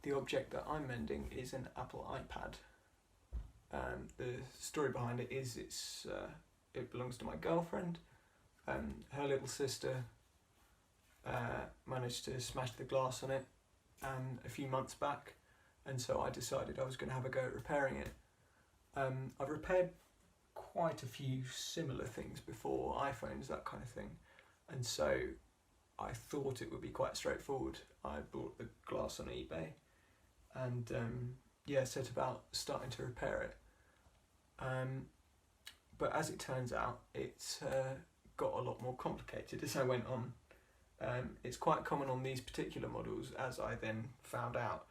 the object that I'm mending is an Apple iPad. The story behind it is it belongs to my girlfriend. Her little sister managed to smash the glass on it a few months back, and so I decided I was going to have a go at repairing it. I've repaired quite a few similar things before, iPhones, that kind of thing, and so I thought it would be quite straightforward. I bought the glass on eBay and set about starting to repair it. But as it turns out, it's got a lot more complicated as I went on. It's quite common on these particular models, as I then found out,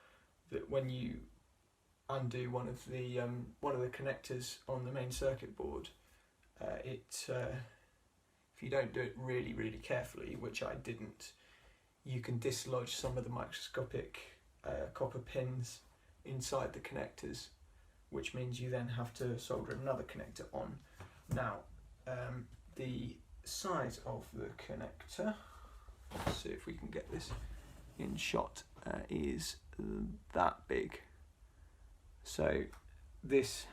that when you undo one of the connectors on the main circuit board, if you don't do it really, really carefully, which I didn't, you can dislodge some of the microscopic copper pins inside the connectors, which means you then have to solder another connector on. Now, the size of the connector, let's see if we can get this in shot, is that big. So this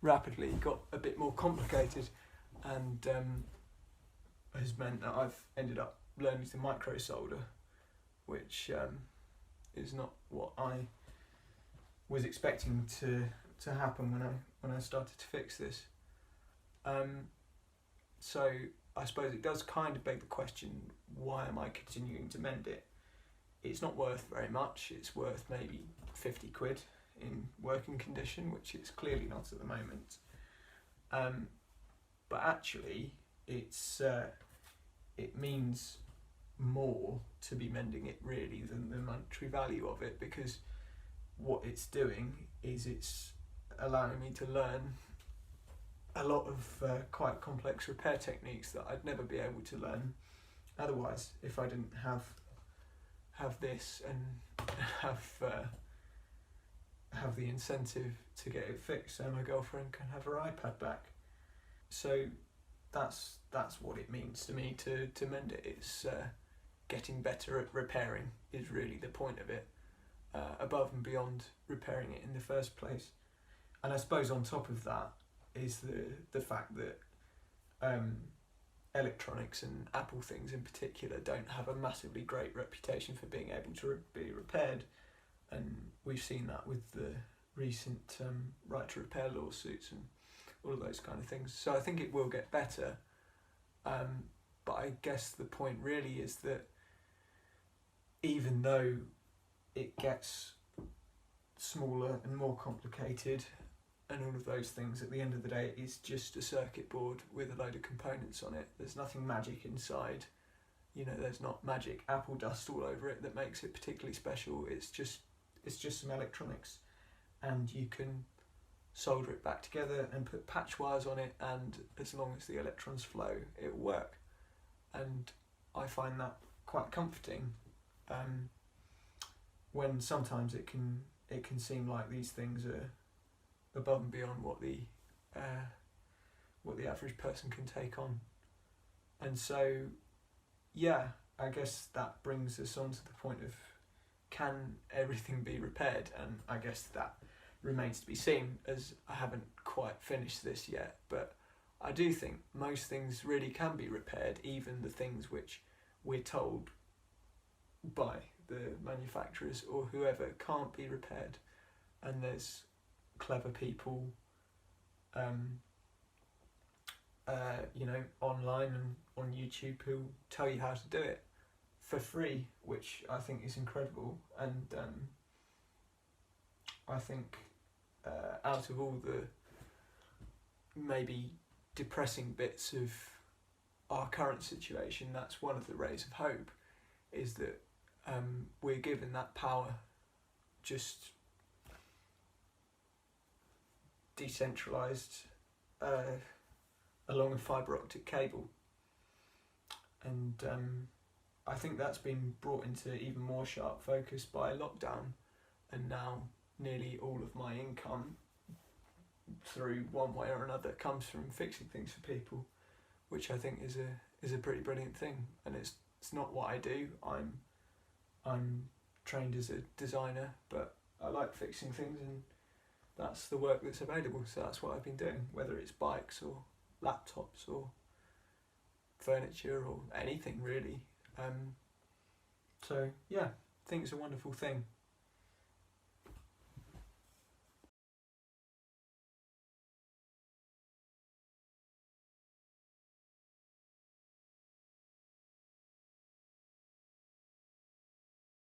rapidly got a bit more complicated, and has meant that I've ended up learning to micro solder, which is not what I was expecting to happen when I started to fix this. So I suppose it does kind of beg the question, why am I continuing to mend it? It's not worth very much. It's worth maybe 50 quid in working condition, which it's clearly not at the moment. But actually, it means more to be mending it really than the monetary value of it, because what it's doing is it's allowing me to learn a lot of quite complex repair techniques that I'd never be able to learn otherwise if I didn't have this and have the incentive to get it fixed, so my girlfriend can have her iPad back. So that's what it means to me to mend it. It's getting better at repairing is really the point of it, above and beyond repairing it in the first place. And I suppose on top of that is the fact that electronics and Apple things in particular don't have a massively great reputation for being able to be repaired, and we've seen that with the recent right to repair lawsuits and all of those kind of things. So I think it will get better, but I guess the point really is that even though it gets smaller and more complicated and all of those things, at the end of the day it's just a circuit board with a load of components on it. There's nothing magic inside, there's not magic Apple dust all over it that makes it particularly special. It's just some electronics, and you can solder it back together and put patch wires on it, and as long as the electrons flow, it'll work. And I find that quite comforting, when sometimes it can seem like these things are above and beyond what the average person can take on. And so I guess that brings us on to the point of, can everything be repaired? And I guess that remains to be seen, as I haven't quite finished this yet, but I do think most things really can be repaired, even the things which we're told by the manufacturers or whoever can't be repaired. And there's clever people online and on YouTube who tell you how to do it for free, which I think is incredible. And I think out of all the maybe depressing bits of our current situation, that's one of the rays of hope, is that we're given that power just decentralised along a fibre optic cable. And I think that's been brought into even more sharp focus by lockdown, and now nearly all of my income through one way or another comes from fixing things for people, which I think is a pretty brilliant thing. And it's not what I do. I'm trained as a designer, but I like fixing things, and that's the work that's available. So that's what I've been doing, whether it's bikes or laptops or furniture or anything really. So yeah, I think it's a wonderful thing.